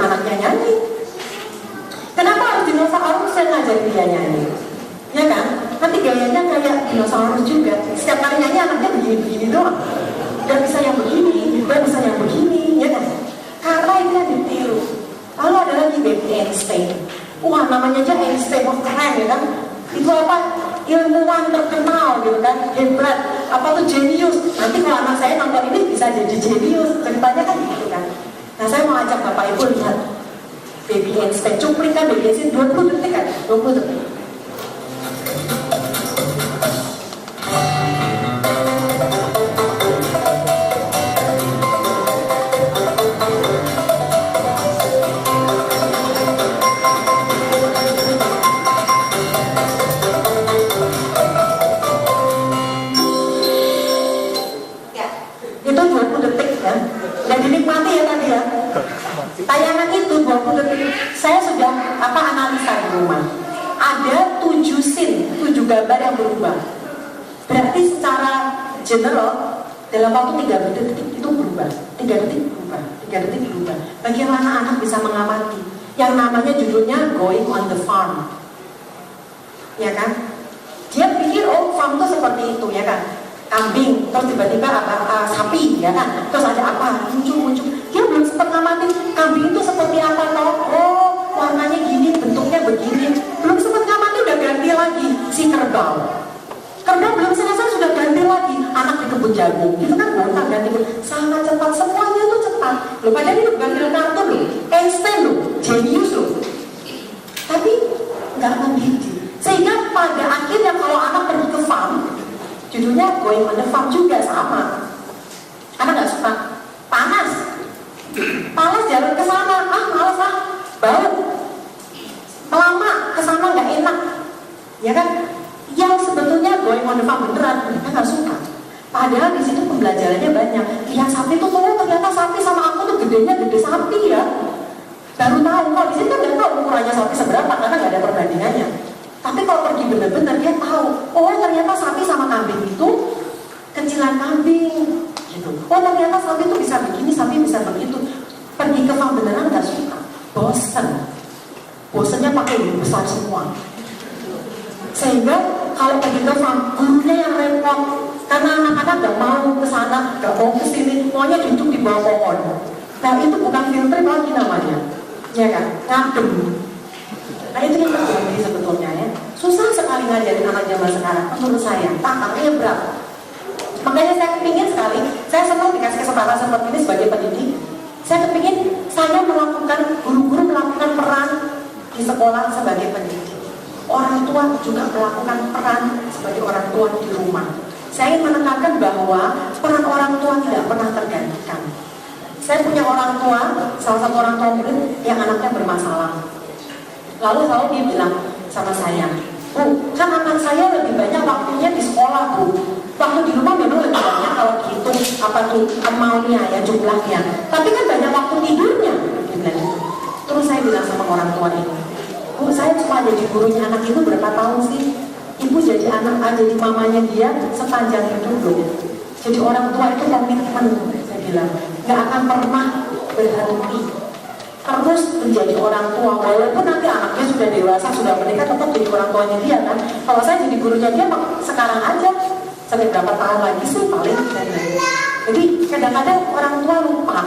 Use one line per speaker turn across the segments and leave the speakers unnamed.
anaknya nyanyi. Kenapa harus dinosaurus yang ngajarin dia nyanyi? Ya kan? Nanti gayanya kayak dinosaurus juga. Setiap kali nyanyi anaknya begini-begini doang. Gak bisa yang begini, gak bisa yang begini, ya kan? Karena itu yang ditiru. Lalu ada lagi baby Einstein. Wah, namanya aja Einstein, wah keren ya kan? Itu apa? Ilmuwan terkenal gitu kan, hebat, apa tuh jenius. Nanti kalau anak saya nonton ini bisa jadi jenius, ceritanya kan gitu kan. Nah, saya mau ajak Bapak Ibu lihat baby Einstein, cuplikan baby Einstein 20 detik kan, 20 detik. Tayangan itu 20 detik, saya sudah analisa di rumah. Ada 7 scene, 7 gambar yang berubah. Berarti secara general dalam waktu 3 detik itu berubah. 3 detik berubah, 3 detik berubah. Bagaimana anak bisa mengamati? Yang namanya judulnya Going on the Farm. Ya kan? Dia pikir farm itu seperti itu, ya kan? Kambing, terus tiba-tiba sapi, ya kan? Terus ada apa? Muncul. Dia belum sempat ngamatin kambing itu seperti apa toh? Oh, warnanya gini, bentuknya begini. Belum sempat ngamatin udah ganti lagi si kerbau. Kerbau belum selesai sudah ganti lagi anak di kebun jagung. Itu kan gonta ganti sangat cepat, semuanya tuh cepat. Loh, padahal itu bukan film kartun loh, Einstein loh, jenius loh. Tapi nggak mendidik. Sehingga pada akhirnya kalau anak pergi ke farm, judulnya Going on the Farm juga sama. Anak nggak suka, panas jalan ke sana, malas bau, lama ke sana nggak enak, ya kan? Yang sebetulnya Going on the Farm beneran mereka nggak suka. Padahal di situ pembelajarannya banyak. Lihat sapi tuh, ternyata sapi sama aku tuh gedenya gede sapi ya. Baru tahu, kalau di sini kan nggak tahu ukurannya sapi seberapa karena nggak ada perbandingannya. Tapi kalau pergi benar-benar dia tahu, oh ternyata sapi sama kambing itu kecilan kambing, gitu. Oh ternyata sapi itu bisa begini, sapi bisa begitu. Pergi ke farm beneran nggak suka, bosennya pakai guru besar semua. Sehingga kalau pergi ke farm, gurunya yang repot, karena anak-anak nggak mau ke sana, nggak mau ke sini, maunya duduk di bawah pohon. Nah itu bukan field trip lagi namanya, ya kan? Ngadem. Nah itu yang terjadi sebetulnya ya. Susah sekali ngajarin anak zaman sekarang menurut saya, tantangannya berat. Makanya saya kepingin sekali, saya senang dikasih kesempatan seperti ini sebagai pendidik. Saya kepingin saya melakukan, guru-guru melakukan peran di sekolah sebagai pendidik. Orang tua juga melakukan peran sebagai orang tua di rumah. Saya ingin menekankan bahwa peran orang tua tidak pernah tergantikan. Saya punya orang tua, salah satu orang tua murid yang anaknya bermasalah. Lalu dia bilang sama saya, Bu, kan anak saya lebih banyak waktunya di sekolah, Bu. Waktu di rumah memang lebih banyak kalau dihitung maunya ya jumlahnya. Tapi kan banyak waktu tidurnya. Terus saya bilang sama orang tua ini, Bu, saya cuma jadi gurunya anak itu berapa tahun sih? Ibu jadi jadi mamanya dia sepanjang hidup loh. Jadi orang tua itu komitmen, saya bilang, nggak akan pernah berhenti. Terus menjadi orang tua, walaupun nanti anaknya sudah dewasa, sudah menikah, tetap jadi orang tuanya dia kan. Kalau saya jadi gurunya dia, sekarang aja, sampai berapa tahun lagi sih paling. Jadi kadang-kadang orang tua lupa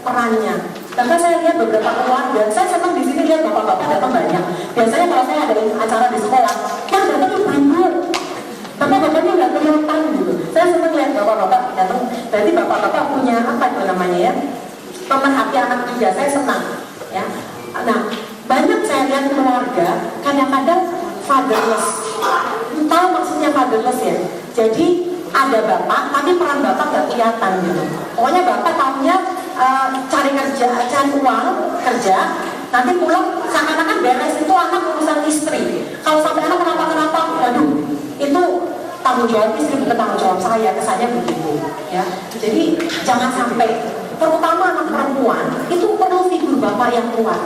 perannya. Bahkan saya lihat beberapa keluarga, saya senang di sini lihat bapak-bapak datang banyak. Biasanya kalau saya ada acara di sekolah, yang datang ibu-ibu, bapak-bapaknya nggak kelihatan gitu. Saya senang lihat bapak-bapak datang. Berarti bapak-bapak punya apa itu namanya ya? Pemerhati anak juga, saya senang. Ya. Nah, banyak saya lihat keluarga kadang-kadang fatherless. Tahu maksudnya fatherless ya? Jadi ada bapak, tapi peran bapak nggak kelihatan gitu. Pokoknya bapak tahunya cari uang kerja, nanti pulang seakan-akan beres itu anak urusan istri. Kalau sampai anak kenapa-kenapa, waduh, itu tanggung jawab istri bukan tanggung jawab saya, kesannya begitu. Ya, jadi jangan sampai, terutama anak perempuan itu perlu figur bapak yang kuat.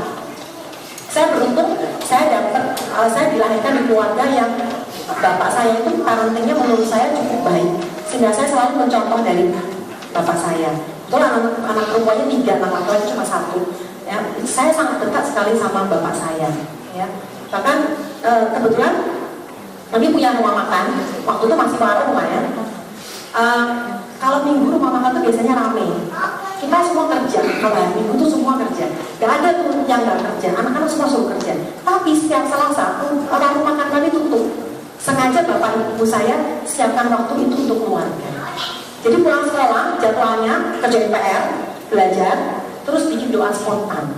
Saya beruntung, saya dilahirkan di keluarga yang bapak saya itu parentingnya menurut saya cukup baik, sehingga saya selalu mencontoh dari bapak saya. Itu anak perempuannya 3, anak laki-laki cuma 1. Ya, saya sangat dekat sekali sama bapak saya. Ya, bahkan kebetulan kami punya rumah makan. Waktu itu masih warung lah ya. Kalau minggu rumah makan itu biasanya rame. Kita semua kerja, kalau hari minggu tuh semua kerja. Gak ada tuh yang gak kerja, anak-anak semua suruh kerja. Tapi setiap Selasa, orang rumah makan kami tutup. Sengaja bapak ibu saya siapkan waktu itu untuk keluarga. Jadi pulang sekolah, jadwalnya kerjain PR, belajar, terus bikin doa spontan.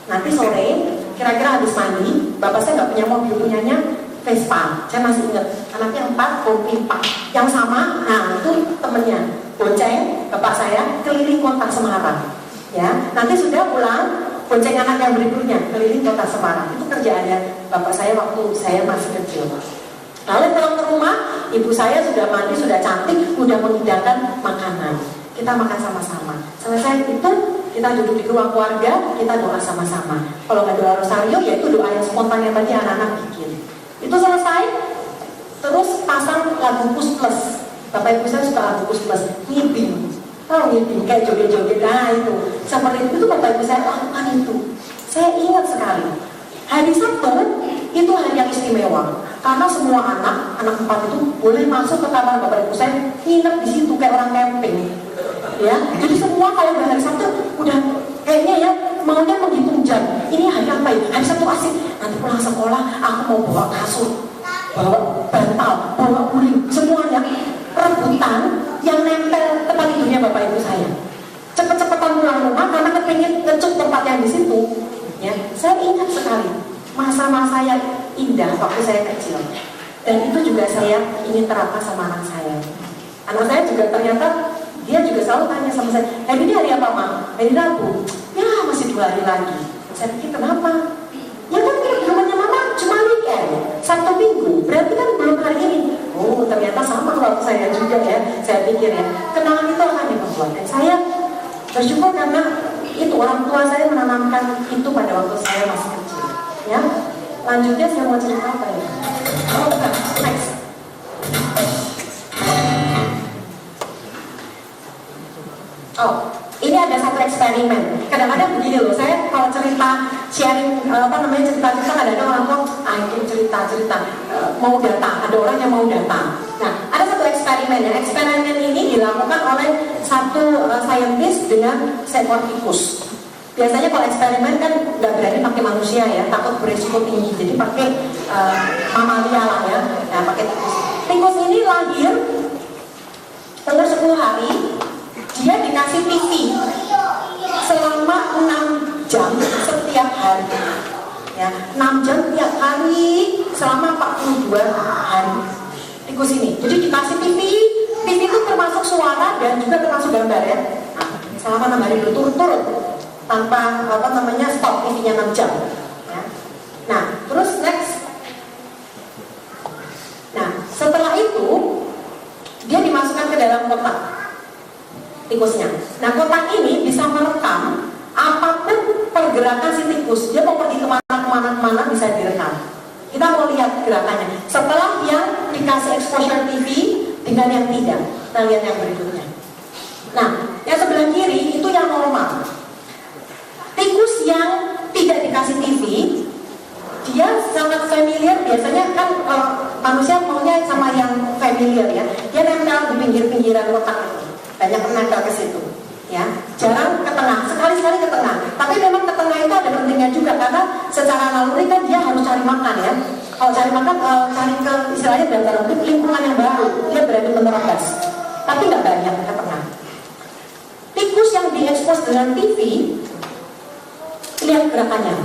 Nanti sore, kira-kira habis mandi, bapak saya nggak punya mobil, punyanya Vespa. Saya masih ingat, anaknya 4, kompi 4. Yang sama, nah itu temennya, bonceng bapak saya keliling kota Semarang. Ya, nanti sudah pulang, bonceng anak yang berikutnya keliling kota Semarang. Itu kerjaannya bapak saya waktu saya masih kecil. Lalu pulang ke rumah, ibu saya sudah mandi, sudah cantik, sudah menghidangkan makanan. Kita makan sama-sama. Selesai itu, kita duduk di ruang keluarga, kita doa sama-sama. Kalau nggak doa rosario, ya itu doa yang spontan yang tadi anak-anak bikin. Itu selesai, terus pasang lagu Kus Plus. Bapak ibu saya suka lagu Kus Plus, ngibing. Oh ngibing, kayak joget-joget, nah itu. Seperti itu bapak ibu saya lakukan itu. Saya ingat sekali. Hari Sabtu, itu hari yang istimewa. Karena semua anak 4 itu boleh masuk ke kamar bapak ibu saya, nginep di situ kayak orang camping. Ya, jadi semua kalau udah hari Sabtu udah kayaknya ya maunya menghitung jam. Ini hari apa ya? Hari Sabtu asik. Nanti pulang sekolah aku mau bawa kasur, bawa bantal, bawa guling, semuanya rebutan yang nempel tempat tidurnya bapak ibu saya. Cepet-cepetan pulang rumah karena kepengen ngecut tempat yang di situ. Ya, saya ingat sekali masa-masa yang indah waktu saya kecil. Dan itu juga saya ingin terapkan sama anak saya. Anak saya juga ternyata dia juga selalu tanya sama saya, ini hari apa Ma? Hari Rabu. Ya masih 2 hari lagi. Saya pikir kenapa? Ya kan di rumahnya Mama cuma weekend, Sabtu Minggu. Berarti kan belum hari ini. Oh ternyata sama waktu saya juga ya. Saya pikir ya, kenangan itu akan diperkuat. Dan saya bersyukur karena itu orang tua saya menanamkan itu pada waktu saya masih kecil. Ya, lanjutnya saya mau cerita apa ya? Oh bukan, next. Oh, ini ada satu eksperimen. Kadang-kadang begini loh, saya kalau cerita sharing cerita-cerita kadang-kadang orang tua, itu cerita-cerita mau data, ada orang yang mau data. Nah, ada satu eksperimen ya. Eksperimen ini dilakukan oleh satu saintis dengan seekor tikus. Biasanya kalau eksperimen kan nggak berani pakai manusia ya, takut berisiko tinggi. Jadi pakai mamalia lah ya, nah, pakai tikus. Tikus ini lahir umur 10 hari. Dia dikasih TV selama 6 jam setiap hari. Ya, 6 jam tiap hari selama 42 hari. Tikus ini. Jadi dikasih TV itu termasuk suara dan juga termasuk gambar ya. Nah, selama 6 hari berturut-turut tanpa stop TV-nya 6 jam. Ya. Nah, terus next. Nah, setelah itu dia dimasukkan ke dalam kotak. Tikusnya. Nah kotak ini bisa merekam apapun pergerakan si tikus. Dia mau pergi kemana bisa direkam. Kita mau lihat gerakannya. Setelah yang dikasih exposure TV dengan yang tidak. Kita lihat yang berikutnya. Nah yang sebelah kiri itu yang normal. Tikus yang tidak dikasih TV, dia sangat familiar. Biasanya kan manusia maunya sama yang familiar ya. Dia nempel di pinggir-pinggiran kotak itu. Banyak menempel ke situ, ya. Jarang ke tengah, sekali-sekali ke tengah. Tapi memang ke tengah itu ada pentingnya juga karena secara naluri kan dia harus cari makan ya. Kalau cari makan, cari ke istilahnya dalam tanda kutip lingkungan yang baru, dia berani menerobos. Tapi nggak banyak ke tengah. Tikus yang diekspos dengan TV, lihat gerakannya,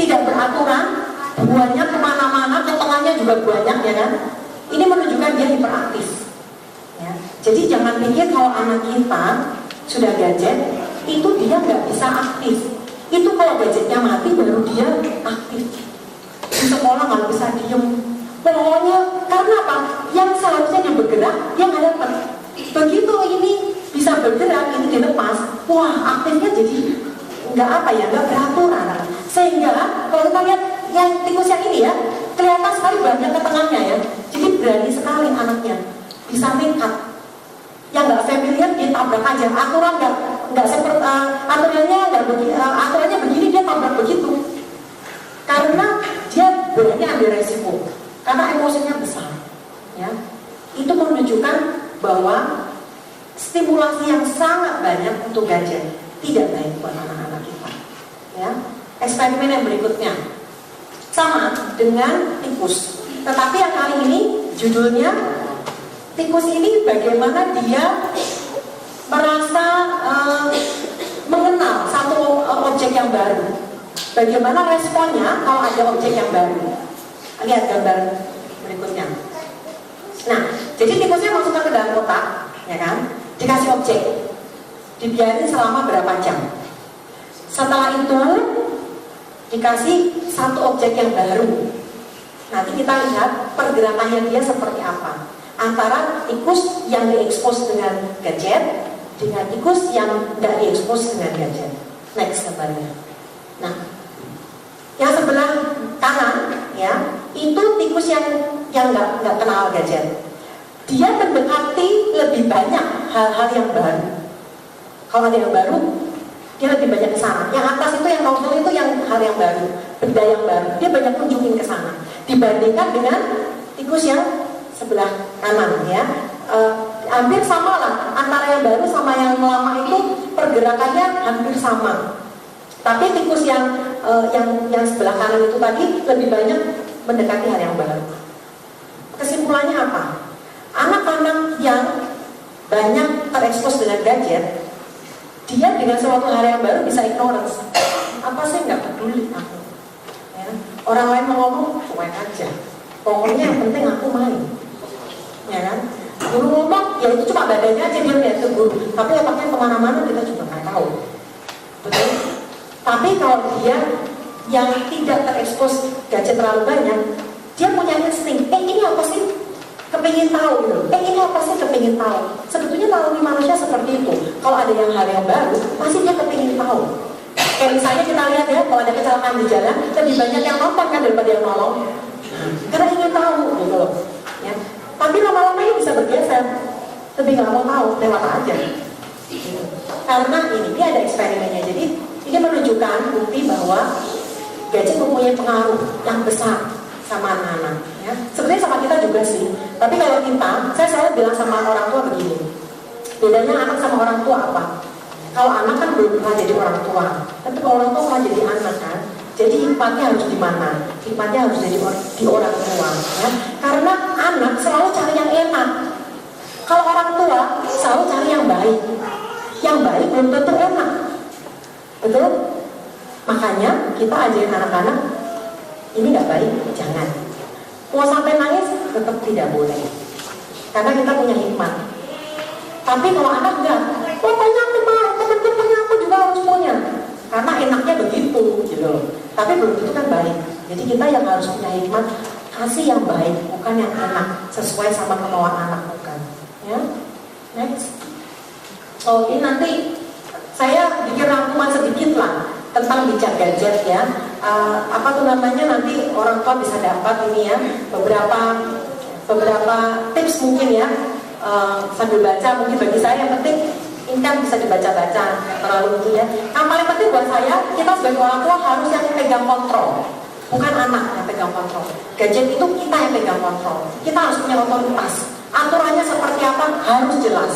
tidak beraturan, buahnya kemana-mana, ke tengahnya juga banyak ya kan. Ini menunjukkan dia hiperaktif. Ya. Jadi jangan pikir kalau anak kita sudah gadget, itu dia nggak bisa aktif. Itu kalau gadgetnya mati baru dia aktif. Di sekolah nggak bisa diem. Pokoknya karena apa? Yang seharusnya dia bergerak, dia nggak dapat. Begitu ini bisa bergerak, ini dilepas, wah aktifnya jadi nggak beraturan. Sehingga kalau kita lihat yang tikus yang ini ya, kelihatan sekali banyak ke tengahnya ya. Jadi berani sekali anaknya. Bisa nekat, yang nggak familiar ditabrak aja, aturan nggak nggak seperti aturannya begini dia tabrak begitu. Karena dia berani ambil resiko, karena emosinya besar. Ya, itu menunjukkan bahwa stimulasi yang sangat banyak untuk gadget tidak baik buat anak-anak kita. Ya, eksperimen yang berikutnya sama dengan tikus, tetapi yang kali ini judulnya tikus ini bagaimana dia merasa mengenal satu objek yang baru. Bagaimana responnya kalau ada objek yang baru? Lihat gambar berikutnya. Nah, jadi tikusnya masukkan ke dalam kotak, ya kan? Dikasih objek, dibiarin selama berapa jam. Setelah itu dikasih satu objek yang baru. Nanti kita lihat pergerakannya dia seperti apa. Antara tikus yang diekspos dengan gadget dengan tikus yang tidak diekspos dengan gadget. Next gambarnya. Nah, yang sebelah kanan ya, itu tikus yang nggak kenal gadget. Dia mendekati lebih banyak hal-hal yang baru. Kalau ada yang baru, dia lebih banyak ke sana. Yang atas itu yang novel itu yang hal yang baru, benda yang baru. Dia banyak kunjungin ke sana. Dibandingkan dengan tikus yang sebelah kanan ya. Hampir sama lah antara yang baru sama yang lama itu pergerakannya hampir sama. Tapi tikus yang sebelah kanan itu tadi lebih banyak mendekati hal yang baru. Kesimpulannya apa? Anak-anak yang banyak terekspos dengan gadget, dia dengan suatu hal yang baru bisa ignorance. Apa sih, nggak peduli aku. Ya. Orang lain mau ngomong, cuek aja. Pokoknya yang penting aku main. Ya kan? Guru ngomong, ya itu cuma badannya aja dia lihat ke guru. Tapi otaknya kemana-mana kita juga nggak tahu. Betul? Tapi kalau dia yang tidak terekspos gadget terlalu banyak, dia punya insting. Ini apa sih? Kepingin tahu gitu. Ini apa sih? Kepingin tahu. Sebetulnya naluri manusia seperti itu. Kalau ada hal yang baru, pasti dia kepingin tahu. Kayak misalnya kita lihat ya, kalau ada kecelakaan di jalan, lebih banyak yang nonton kan daripada yang nolong. Karena ingin tahu gitu loh. Ya. Tapi lama-lama ini bisa bergeser. Lebih nggak mau tahu, lewat aja. Karena ini ada eksperimennya. Jadi ini menunjukkan bukti bahwa gadget mempunyai pengaruh yang besar sama anak-anak. Ya. Sebenarnya sama kita juga sih. Tapi kalau kita, saya selalu bilang sama orang tua begini. Bedanya anak sama orang tua apa? Kalau anak kan belum pernah jadi orang tua. Tapi kalau orang tua pernah jadi anak kan. Jadi hikmatnya harus di mana? Hikmatnya harus di orang tua. Ya. Karena anak selalu cari yang enak. Kalau orang tua selalu cari yang baik. Yang baik belum tentu enak. Betul? Makanya kita ajarin anak-anak, ini nggak baik, jangan. Mau sampai nangis, tetap tidak boleh. Karena kita punya hikmat. Tapi kalau anak enggak, pokoknya aku mau, teman-temannya aku juga harus punya. Karena enaknya begitu, gitu. Tapi belum tentu kan baik. Jadi kita yang harus punya hikmat, kasih yang baik, bukan yang enak, sesuai sama kemauan anak, bukan. Ya, next. Oh, ini nanti saya bikin rangkuman sedikit lah tentang bijak gadget ya. Apa tuh namanya, nanti orang tua bisa dapat ini ya, beberapa tips mungkin ya, sambil baca mungkin bagi saya yang penting ini kan bisa dibaca-baca, terlalu gitu ya. Yang paling penting buat saya, kita sebagai orang tua harus yang pegang kontrol, bukan anak yang pegang kontrol. Gadget itu kita yang pegang kontrol. Kita harus punya otoritas. Aturannya seperti apa harus jelas.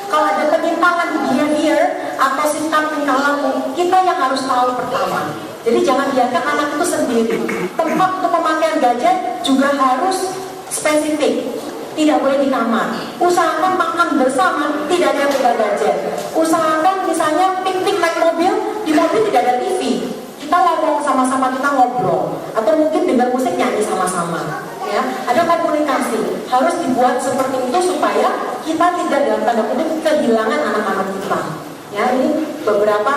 Kalau ada penyimpangan behavior atau sikap tingkah laku, kita yang harus tahu pertama. Jadi jangan biarkan anak itu sendiri. Tempat untuk pemakaian gadget juga harus spesifik. Tidak boleh di kamar. Usahakan makan bersama, tidak ada yang pegang gadget. Usahakan misalnya piknik naik mobil, di mobil tidak ada TV. Kita ngomong sama-sama, kita ngobrol. Atau mungkin dengar musik, nyanyi sama-sama. Ya, ada komunikasi. Harus dibuat seperti itu supaya kita tidak dalam tanda kutip kehilangan anak-anak kita. Ya, ini beberapa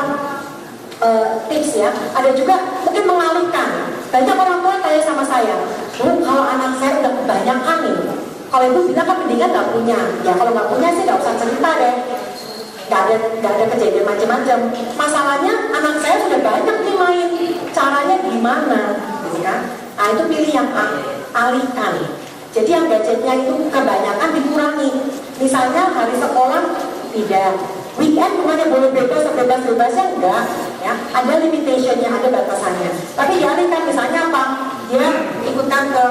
tips ya. Ada juga mungkin mengalihkan. Banyak orang tua tanya sama saya, Bu, kalau anak saya udah kebanyakan nih, kalau ibu bilang kan mendingan nggak punya. Ya kalau nggak punya sih nggak usah cerita deh. Nggak ada kejadian macam-macam. Masalahnya anak saya sudah banyak nih main. Caranya gimana? Gitu kan? Nah itu pilih yang alihkan. Jadi yang gadgetnya itu kebanyakan dikurangi. Misalnya hari sekolah tidak, Weekend bukannya boleh bebas sebebas-bebasnya, enggak ya, ada limitationnya, ada batasannya. Tapi dialihkan misalnya apa? Dia ikutkan ke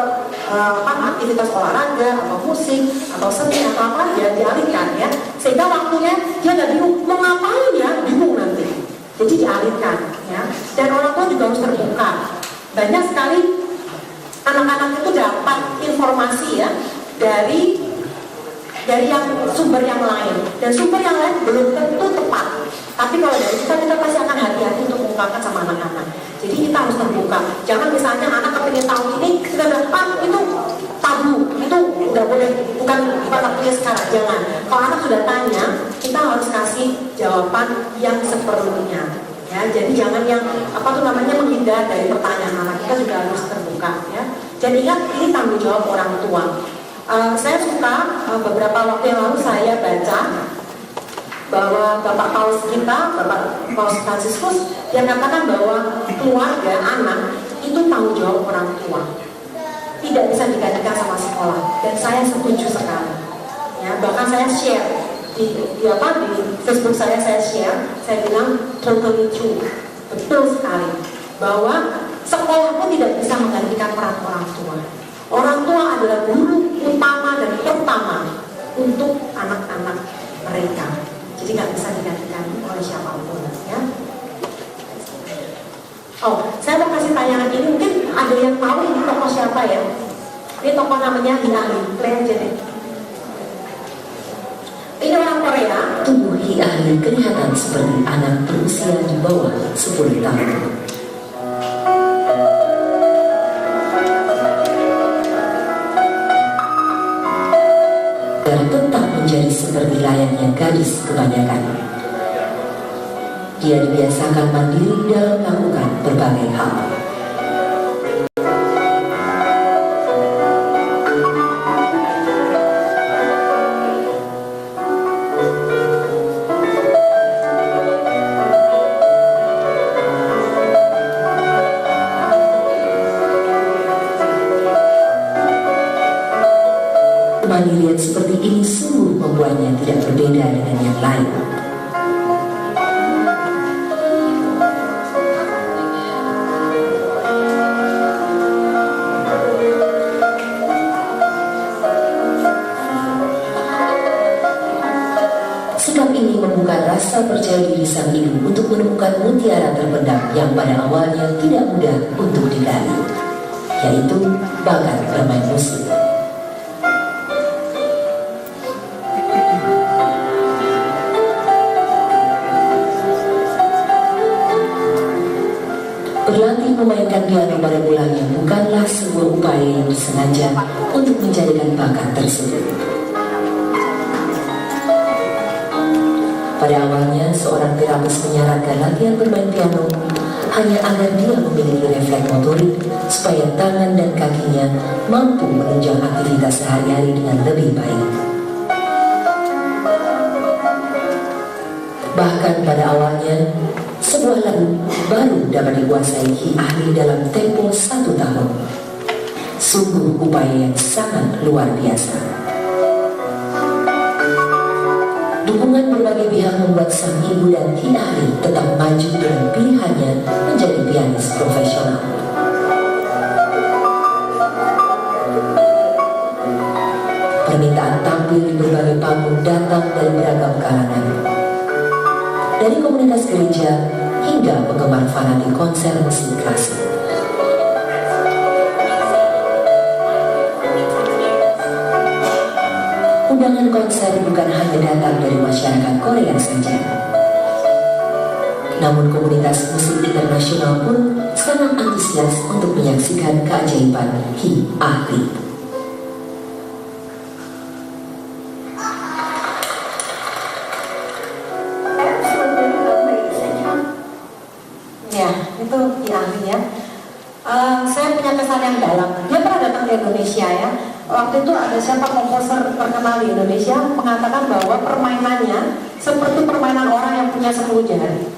aktivitas olahraga atau musik atau seni atau apa, dia dialihkan ya, sehingga waktunya dia nggak bingung mau ngapain ya, bingung nanti. Jadi dialihkan ya, dan orang tua juga harus terbuka. Banyak sekali anak-anak itu dapat informasi ya dari yang sumber yang lain, dan sumber yang lain belum tentu tepat. Tapi kalau dari kita pasti akan hati-hati untuk mengungkapkan sama anak-anak. Jadi kita harus terbuka. Jangan misalnya anak kepingin tahu ini, kita bilang itu tabu, itu nggak boleh, bukan waktunya sekarang. Jangan. Kalau anak sudah tanya, kita harus kasih jawaban yang seperlunya. Ya, jadi jangan yang menghindar dari pertanyaan anak. Kita juga harus terbuka. Ya. Jadi ingat, ini tanggung jawab orang tua. Saya suka beberapa waktu yang lalu saya baca bahwa Bapak Paus kita, Bapak Paus Fransiskus, yang katakan bahwa keluarga anak itu tanggung jawab orang tua, tidak bisa digantikan sama sekolah. Dan saya setuju sekali. Ya, bahkan saya share di Facebook saya share, saya bilang totally true, betul sekali, bahwa sekolah pun tidak bisa menggantikan peran orang tua. Orang tua adalah guru utama dan pertama untuk anak-anak mereka. Jadi nggak bisa digantikan oleh siapapun ya. Saya mau kasih tayangan ini, mungkin ada yang tahu ini tokoh siapa ya? Ini tokoh namanya Hi Ahli. Play aja deh. Ini orang Korea.
Tubuh Hi Ahli kelihatan seperti anak berusia di bawah 10 tahun. Tetap menjadi seperti layaknya gadis kebanyakan. Dia dibiasakan mandiri dalam melakukan berbagai hal. Kemandirian seperti ini sungguh membuatnya tidak berbeda dengan yang lain. Sikap ini membuka rasa percaya diri sang ibu untuk menemukan mutiara terpendam yang pada awalnya tidak mudah untuk digali, yaitu bakat bermain musik. Berlatih memainkan piano pada mulanya bukanlah sebuah upaya yang disengaja untuk menjadikan bakat tersebut. Pada awalnya, seorang terapis menyarankan latihan bermain piano hanya agar dia memiliki refleks motorik supaya tangan dan kakinya mampu menunjang aktivitas sehari-hari dengan lebih baik. Bahkan pada awalnya, sebuah lagu baru dapat dikuasai Hi Ahli dalam tempo 1 tahun. Sungguh upaya yang sangat luar biasa. Dukungan berbagai pihak membuat sang ibu dan Hi Ahli tetap maju dengan pilihannya menjadi pianis profesional. Permintaan tampil di berbagai panggung datang dari beragam kalangan. Dari komunitas gereja hingga penggemar fanatik konser musik klasik. Undangan konser bukan hanya datang dari masyarakat Korea saja. Namun komunitas musik internasional pun sangat antusias untuk menyaksikan keajaiban Hi Ahli.
Itu Hi Ahli ya. Saya punya kesan yang dalam. Dia pernah datang ke Indonesia ya. Waktu itu ada siapa komposer terkenal di Indonesia mengatakan bahwa permainannya seperti permainan orang yang punya 10 jari.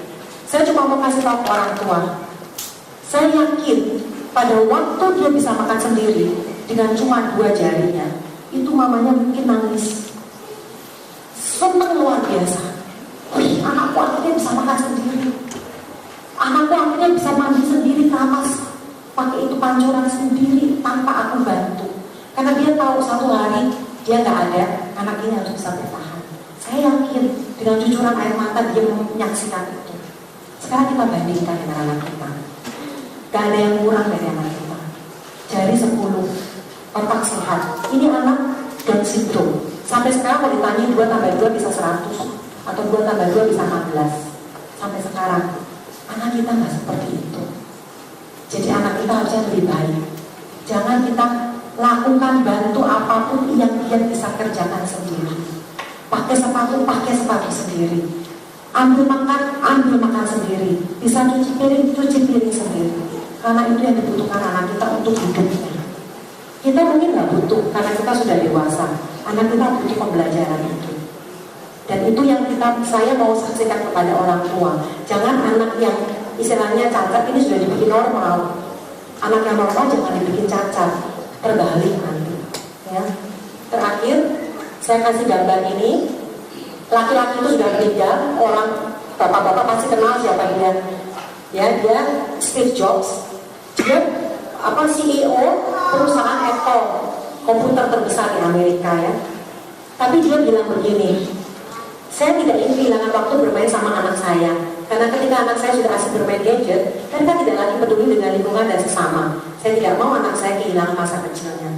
Saya cuma mau kasih tahu orang tua. Saya yakin pada waktu dia bisa makan sendiri dengan cuma 2 jarinya, itu mamanya mungkin nangis. Senang luar biasa. Anaknya bisa mandi sendiri, kampas pakai itu pancuran sendiri tanpa aku bantu. Karena dia tahu satu hari dia nggak ada, anak ini harus bisa bertahan. Saya yakin dengan cucuran air mata dia menyaksikan itu. Sekarang kita bandingkan dengan anak kita. Gak ada yang kurang dari anak kita. Jari 10, otak sehat. Ini anak Down syndrome. Sampai sekarang kalau ditanya 2 tambah 2 bisa 100 atau 2 tambah 2 bisa 14. Sampai sekarang anak kita nggak seperti itu. Jadi anak kita harusnya lebih baik. Jangan kita lakukan bantu apapun yang dia bisa kerjakan sendiri. Pakai sepatu sendiri. Ambil makan sendiri. Bisa cuci piring sendiri. Karena itu yang dibutuhkan anak kita untuk hidupnya. Kita mungkin nggak butuh karena kita sudah dewasa. Anak kita butuh pembelajaran itu. Dan itu yang saya mau saksikan kepada orang tua. Jangan anak yang istilahnya cacat ini sudah dibikin normal. Anak yang normal jangan dibikin cacat, terbalik nanti. Ya. Terakhir, saya kasih gambar ini. Laki-laki itu sudah meninggal. Orang bapak-bapak pasti kenal siapa dia. Ya, dia Steve Jobs. Dia CEO perusahaan Apple, komputer terbesar di Amerika ya. Tapi dia bilang begini, saya tidak ingin kehilangan waktu bermain sama anak saya. Karena ketika anak saya sudah asik bermain gadget, mereka tidak lagi peduli dengan lingkungan dan sesama. Saya tidak mau anak saya kehilangan masa kecilnya.